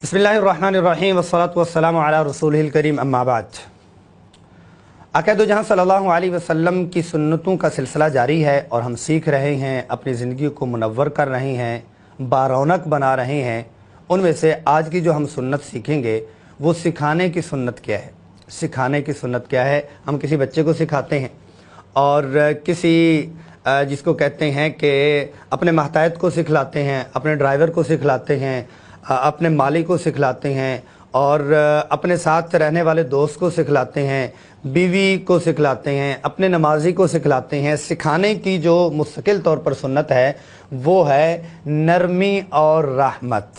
बिस्मिल्लाहिर्रहमानिर्रहीम वस्सलातु वस्सलामु अला रसूलिहिल करीम अम्मा बाद। आक़ाए दो जहां सल्लल्लाहु अलैहि वसल्लम की सुन्नतों का सिलसिला जारी है और हम सीख रहे हैं, अपनी ज़िंदगी को मुनव्वर कर रहे हैं, बारौनक बना रहे हैं। उनमें से आज की जो हम सुन्नत सीखेंगे वो सिखाने की सुन्नत क्या है। सिखाने की सुन्नत क्या है? हम किसी बच्चे को सिखाते हैं और किसी जिसको कहते हैं कि अपने महतायत को सिखलाते हैं, अपने ड्राइवर को सिखलाते हैं, अपने मालिक को सिखलाते हैं और अपने साथ रहने वाले दोस्त को सिखलाते हैं, बीवी को सिखलाते हैं, अपने नमाजी को सिखलाते हैं। सिखाने की जो मुस्तकिल तौर पर सुन्नत है वो है नरमी और रहमत।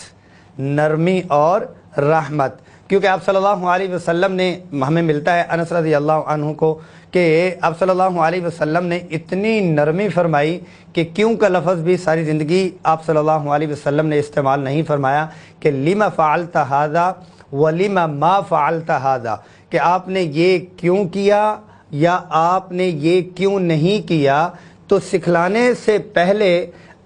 नरमी और रहमत, क्योंकि आप सल्लल्लाहु अलैहि वसल्लम ने, हमें मिलता है अनस रज़ियल्लाहु अन्हु को कि आप सल्लल्लाहु अलैहि वसल्लम ने इतनी नरमी फरमाई कि क्यों का लफ्ज़ भी सारी ज़िंदगी आप सल्लल्लाहु अलैहि वसल्लम ने इस्तेमाल नहीं फरमाया कि लिमा फ़अल्ता हाज़ा व लिमा मा फ़अल्ता हाज़ा, कि आपने ये क्यों किया या आपने ये क्यों नहीं किया। तो सिखलाने से पहले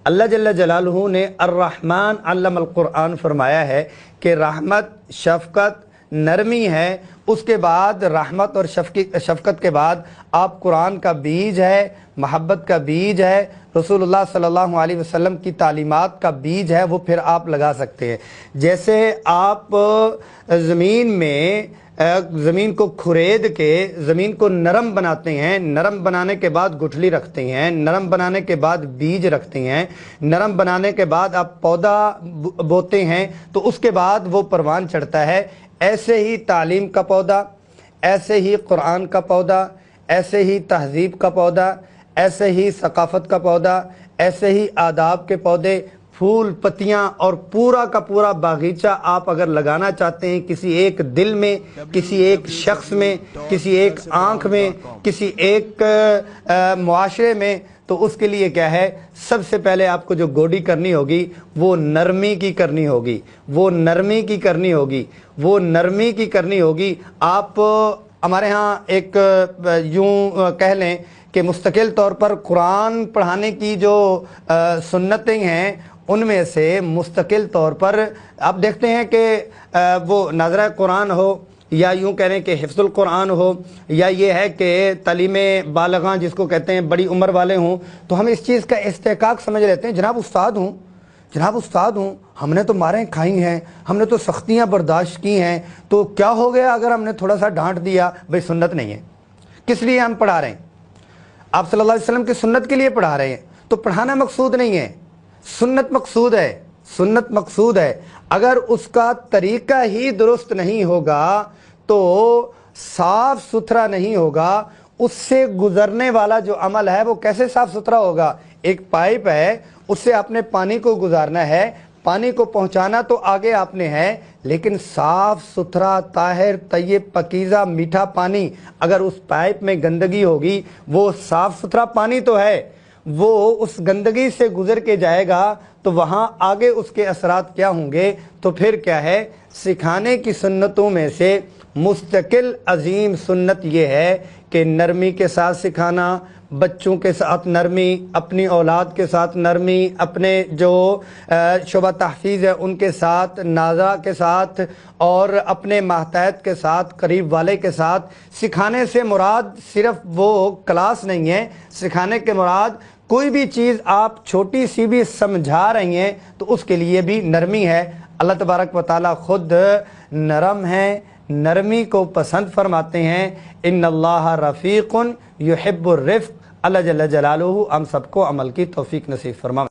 अल्लाह जल्ल जलालहू ने अर्रहमान अल्लमल कुरान फरमाया है कि रहमत, शफ़क़त, नरमी है। उसके बाद रहमत और शफ़क़त के बाद आप कुरान का बीज है, मोहब्बत का बीज है, रसूलुल्लाह सल्लल्लाहु अलैहि वसल्लम की तालीमात का बीज है, वो फिर आप लगा सकते हैं। जैसे आप ज़मीन को खुरेद के ज़मीन को नरम बनाते हैं, नरम बनाने के बाद गुठली रखते हैं, नरम बनाने के बाद बीज रखते हैं, नरम बनाने के बाद आप पौधा बोते हैं तो उसके बाद वो परवान चढ़ता है। ऐसे ही तालीम का पौधा, ऐसे ही कुरान का पौधा, ऐसे ही तहज़ीब का पौधा, ऐसे ही सकाफ़त का पौधा, ऐसे ही आदाब के पौधे, फूल, पत्तियां और पूरा का पूरा बागीचा आप अगर लगाना चाहते हैं किसी एक दिल में, किसी एक शख्स में, किसी एक आँख में, किसी एक मुआशरे में, तो उसके लिए क्या है, सबसे पहले आपको जो गोडी करनी होगी वो नरमी की करनी होगी, वो नरमी की करनी होगी, वो नरमी की करनी होगी। आप हमारे यहाँ एक यूँ कह लें कि मुस्तकिल तौर पर कुरान पढ़ाने की जो सुन्नतें हैं उनमें से मुस्तकिल तौर पर आप देखते हैं कि वो नाज़रा कुरान हो या यूँ कह रहे हैं कि हिफ्ज़ुल कुरान हो या ये है कि तालीमे बालगा जिसको कहते हैं बड़ी उम्र वाले हों, तो हम इस चीज़ का इस्तेकाक समझ लेते हैं। जनाब उस्ताद हूँ, हमने तो मारें खाई हैं, हमने तो सख्तियाँ बर्दाश्त की हैं, तो क्या हो गया अगर हमने थोड़ा सा डांट दिया। भाई सुन्नत नहीं है, किस लिए हम पढ़ा रहे हैं? आप सल्लल्लाहु अलैहि वसल्लम की सुन्नत के लिए पढ़ा रहे हैं, तो पढ़ाना मकसूद नहीं है, सुन्नत मकसूद है, सुन्नत मकसूद है। अगर उसका तरीका ही दुरुस्त नहीं होगा तो साफ सुथरा नहीं होगा, उससे गुजरने वाला जो अमल है वो कैसे साफ सुथरा होगा? एक पाइप है, उससे आपने पानी को गुजारना है, पानी को पहुंचाना तो आगे आपने है, लेकिन साफ सुथरा, ताहिर, तय्यब, पकीज़ा, मीठा पानी, अगर उस पाइप में गंदगी होगी, वो साफ सुथरा पानी तो है, वो उस गंदगी से गुजर के जाएगा तो वहाँ आगे उसके असरात क्या होंगे। तो फिर क्या है, सिखाने की सुन्नतों में से मुस्तकिल अजीम सुन्नत ये है कि नरमी के साथ सिखाना, बच्चों के साथ नरमी, अपनी औलाद के साथ नरमी, अपने जो शुबा तहफ़ीज़ है उनके साथ, नाज़ा के साथ और अपने महतायत के साथ, करीब वाले के साथ। सिखाने से मुराद सिर्फ वो क्लास नहीं है, सिखाने के मुराद कोई भी चीज़ आप छोटी सी भी समझा रही हैं तो उसके लिए भी नरमी है। अल्लाह तबारक व तआला खुद नरम है, नरमी को पसंद फरमाते हैं। इन्नल्लाह रफ़ीक़ुन युहिब्बुर रिफ़्क़। अल्लाह जल्ल जलालुहु हम सबको अमल की तौफ़ीक नसीब फरमा।